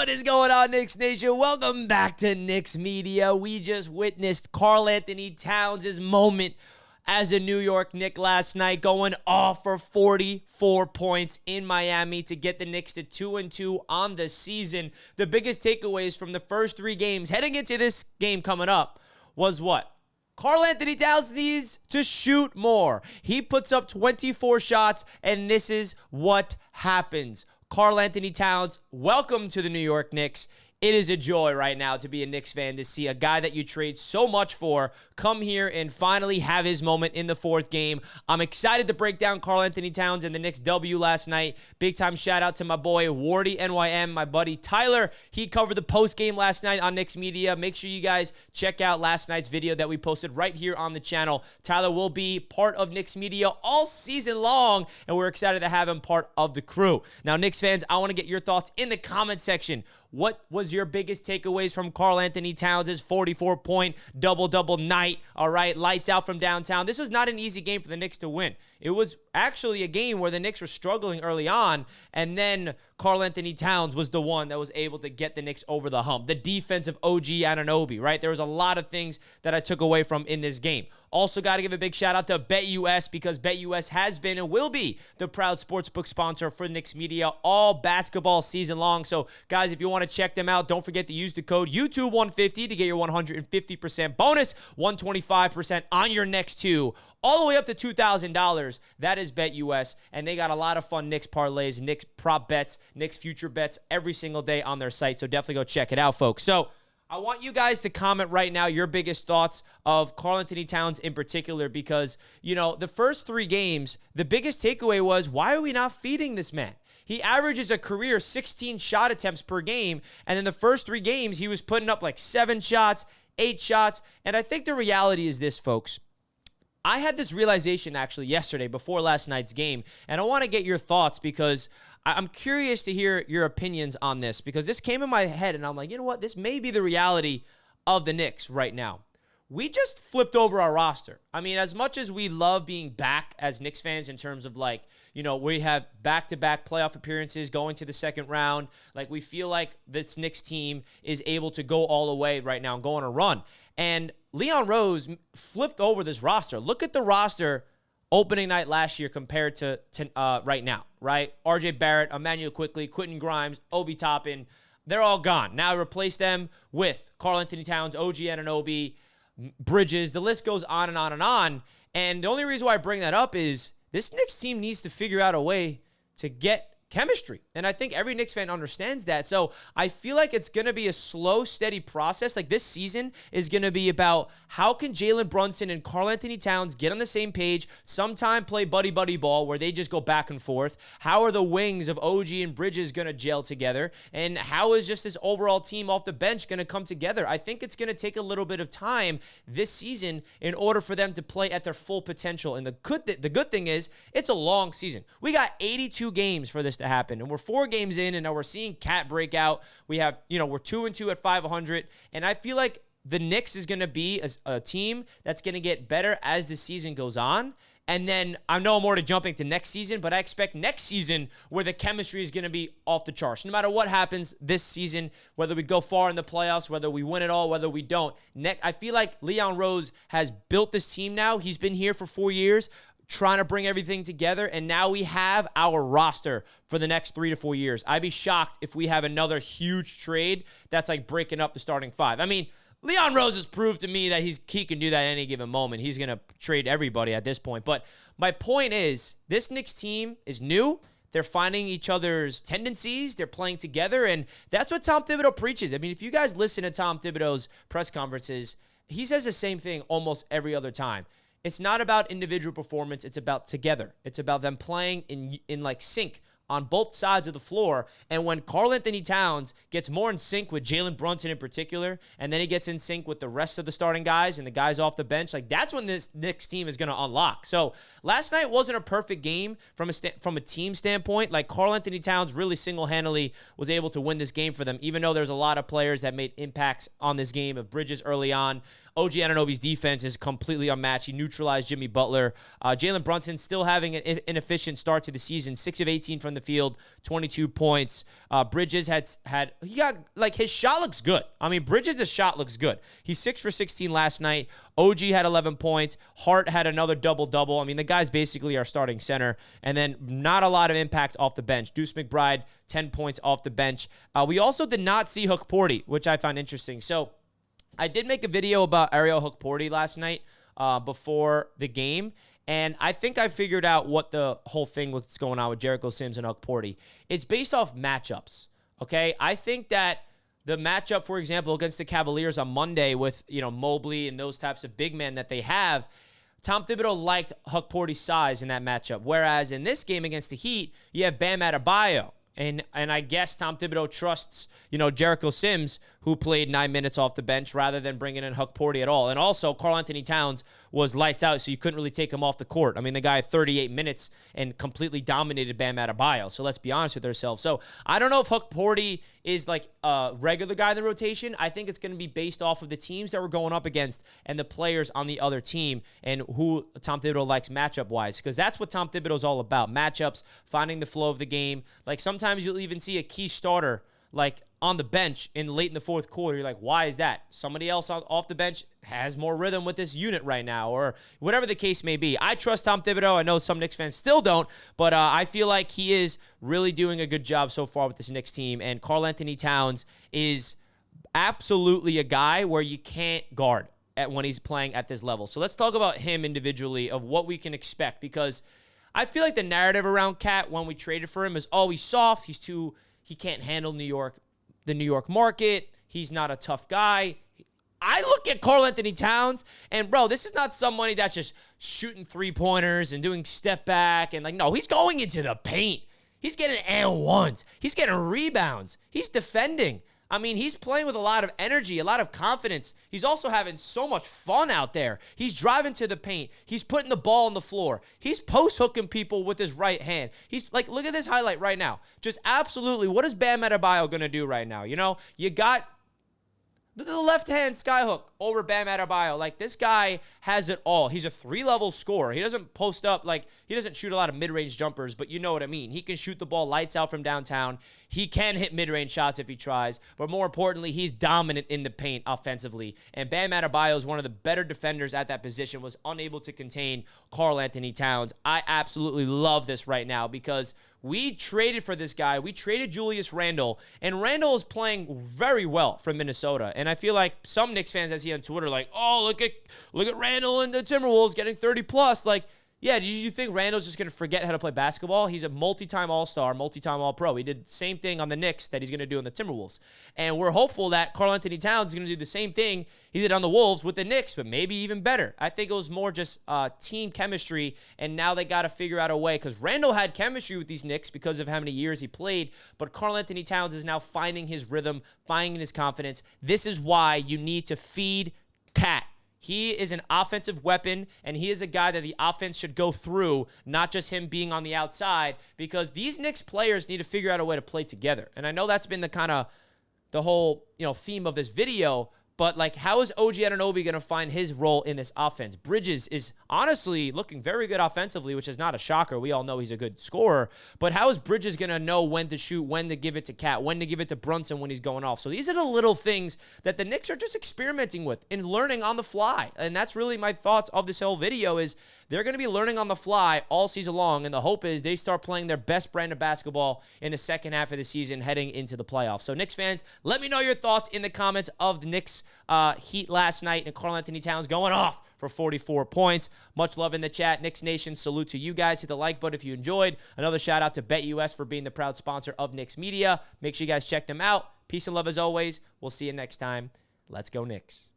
What is going on, Knicks Nation? Welcome back to Knicks Media. We just witnessed Karl-Anthony Towns' moment as a New York Knick last night, going off for 44 points in Miami to get the Knicks to 2-2 on the season. The biggest takeaways from the first three games heading into this game coming up was what? Karl-Anthony Towns needs to shoot more. He puts up 24 shots, and this is what happens. Karl-Anthony Towns, welcome to the New York Knicks. It is a joy right now to be a Knicks fan, to see a guy that you trade so much for come here and finally have his moment in the fourth game. I'm excited to break down Karl-Anthony Towns and the Knicks W last night. Big time shout out to my boy Wardy NYM, my buddy Tyler. He covered the post game last night on Knicks Media. Make sure you guys check out last night's video that we posted right here on the channel. Tyler will be part of Knicks Media all season long, and we're excited to have him part of the crew. Now, Knicks fans, I want to get your thoughts in the comment section. What was your biggest takeaways from Karl-Anthony Towns' 44-point double-double night? All right, lights out from downtown. This was not an easy game for the Knicks to win. It was actually a game where the Knicks were struggling early on, and then Karl-Anthony Towns was the one that was able to get the Knicks over the hump. The defense of OG Anunoby, right? There was a lot of things that I took away from in this game. Also got to give a big shout out to BetUS, because BetUS has been and will be the proud sportsbook sponsor for Knicks Media all basketball season long. So, guys, if you want to check them out, don't forget to use the code YouTube150 to get your 150% bonus, 125% on your next two, all the way up to $2,000. That is BetUS, and they got a lot of fun Knicks parlays, Knicks prop bets, Knicks future bets every single day on their site. So definitely go check it out, folks. So I want you guys to comment right now your biggest thoughts of Karl-Anthony Towns in particular, because, you know, the first three games, the biggest takeaway was, why are we not feeding this man? He averages a career 16 shot attempts per game, and in the first three games, he was putting up like 7 shots, 8 shots, and I think the reality is this, folks. I had this realization actually yesterday before last night's game, and I want to get your thoughts because I'm curious to hear your opinions on this, because this came in my head, and I'm like, you know what? This may be the reality of the Knicks right now. We just flipped over our roster. I mean, as much as we love being back as Knicks fans in terms of, like, you know, we have back-to-back playoff appearances going to the second round. Like, we feel like this Knicks team is able to go all the way right now and go on a run. And Leon Rose flipped over this roster. Look at the roster opening night last year compared to right now, right? RJ Barrett, Emmanuel Quickley, Quentin Grimes, Obi Toppin, they're all gone. Now replace them with Karl-Anthony Towns, OG Anunoby, Bridges. The list goes on and on and on. And the only reason why I bring that up is this Knicks team needs to figure out a way to get chemistry. And I think every Knicks fan understands that. So I feel like it's going to be a slow, steady process. Like, this season is going to be about how can Jalen Brunson and Karl-Anthony Towns get on the same page, sometime play buddy-buddy ball where they just go back and forth. How are the wings of OG and Bridges going to gel together? And how is just this overall team off the bench going to come together? I think it's going to take a little bit of time this season in order for them to play at their full potential. And the good thing is, it's a long season. We got 82 games for this to happen, and we're 4 games in, and now we're seeing Cat break out. We have, you know, we're 2-2 at 500, and I feel like the Knicks is going to be a team that's going to get better as the season goes on. And then I know I'm already jumping to next season, but I expect next season where the chemistry is going to be off the charts. No matter what happens this season, whether we go far in the playoffs, whether we win it all, whether we don't, I feel like Leon Rose has built this team now. He's been here for 4 years, trying to bring everything together, and now we have our roster for the next 3 to 4 years. I'd be shocked if we have another huge trade that's like breaking up the starting 5. I mean, Leon Rose has proved to me that he can do that at any given moment. He's going to trade everybody at this point. But my point is, this Knicks team is new. They're finding each other's tendencies. They're playing together, and that's what Tom Thibodeau preaches. I mean, if you guys listen to Tom Thibodeau's press conferences, he says the same thing almost every other time. It's not about individual performance. It's about together. It's about them playing in like sync on both sides of the floor. And when Karl-Anthony Towns gets more in sync with Jalen Brunson in particular, and then he gets in sync with the rest of the starting guys and the guys off the bench, like, that's when this Knicks team is going to unlock. So last night wasn't a perfect game from a team standpoint. Like, Karl-Anthony Towns really single-handedly was able to win this game for them, even though there's a lot of players that made impacts on this game. Of Bridges early on, OG Anunoby's defense is completely unmatched. He neutralized Jimmy Butler. Jalen Brunson still having an inefficient start to the season, 6 of 18 from the the field, 22 points. Bridges he got, like, his shot looks good. I mean, Bridges' shot looks good. He's 6 for 16 last night. OG had 11 points. Hart had another double-double. I mean, the guys basically are starting center. And then not a lot of impact off the bench. Deuce McBride, 10 points off the bench. We also did not see Hukporti, which I found interesting. So I did make a video about Ariel Hukporti last night before the game. And I think I figured out what the whole thing was going on with Jericho Sims and Hukporti. It's based off matchups, okay? I think that the matchup, for example, against the Cavaliers on Monday with, Mobley and those types of big men that they have, Tom Thibodeau liked Hukporti's size in that matchup. Whereas in this game against the Heat, you have Bam Adebayo. And I guess Tom Thibodeau trusts, Jericho Sims, who played 9 minutes off the bench, rather than bringing in Hukporti at all. And also, Karl-Anthony Towns was lights out, so you couldn't really take him off the court. I mean, the guy had 38 minutes and completely dominated Bam Adebayo. So let's be honest with ourselves. So I don't know if Hukporti is like a regular guy in the rotation. I think it's going to be based off of the teams that we're going up against and the players on the other team and who Tom Thibodeau likes matchup-wise, because that's what Tom Thibodeau's all about, matchups, finding the flow of the game. Like, sometimes you'll even see a key starter like on the bench late in the fourth quarter. You're like, why is that? Somebody else off the bench has more rhythm with this unit right now, or whatever the case may be. I trust Tom Thibodeau. I know some Knicks fans still don't, but I feel like he is really doing a good job so far with this Knicks team, and Karl-Anthony Towns is absolutely a guy where you can't guard when he's playing at this level. So let's talk about him individually, of what we can expect, because I feel like the narrative around Cat when we traded for him is, oh, he's soft, he can't handle the New York market, he's not a tough guy. I look at Karl-Anthony Towns, and, bro, this is not somebody that's just shooting three-pointers and doing step back. And, no, he's going into the paint. He's getting and ones. He's getting rebounds. He's defending. I mean, he's playing with a lot of energy, a lot of confidence. He's also having so much fun out there. He's driving to the paint. He's putting the ball on the floor. He's post-hooking people with his right hand. He's like, look at this highlight right now. Just absolutely, what is Bam Adebayo going to do right now? You got the left-hand skyhook over Bam Adebayo. Like, this guy has it all. He's a 3-level scorer. He doesn't post up, he doesn't shoot a lot of mid-range jumpers, but you know what I mean. He can shoot the ball lights out from downtown. He can hit mid-range shots if he tries, but more importantly, he's dominant in the paint offensively. And Bam Adebayo is one of the better defenders at that position, was unable to contain Karl-Anthony Towns. I absolutely love this right now, because we traded for this guy. We traded Julius Randle, and Randle is playing very well from Minnesota. And I feel like some Knicks fans I see on Twitter like, oh, look at Randle and the Timberwolves getting 30+. Like, yeah, do you think Randle's just going to forget how to play basketball? He's a multi-time All-Star, multi-time All-Pro. He did the same thing on the Knicks that he's going to do on the Timberwolves. And we're hopeful that Karl-Anthony Towns is going to do the same thing he did on the Wolves with the Knicks, but maybe even better. I think it was more just team chemistry, and now they got to figure out a way, because Randle had chemistry with these Knicks because of how many years he played, but Karl-Anthony Towns is now finding his rhythm, finding his confidence. This is why you need to feed Cat. He is an offensive weapon, and he is a guy that the offense should go through, not just him being on the outside, because these Knicks players need to figure out a way to play together. And I know that's been the whole theme of this video, but how is OG Anunoby going to find his role in this offense? Bridges is honestly looking very good offensively, which is not a shocker. We all know he's a good scorer. But how is Bridges going to know when to shoot, when to give it to Cat, when to give it to Brunson when he's going off? So these are the little things that the Knicks are just experimenting with and learning on the fly. And that's really my thoughts of this whole video, is they're going to be learning on the fly all season long. And the hope is they start playing their best brand of basketball in the second half of the season heading into the playoffs. So Knicks fans, let me know your thoughts in the comments of the Knicks Heat last night, and Karl-Anthony Towns going off for 44 points. Much love in the chat. Knicks Nation, salute to you guys. Hit the like button if you enjoyed. Another shout out to BetUS for being the proud sponsor of Knicks Media. Make sure you guys check them out. Peace and love as always. We'll see you next time. Let's go Knicks.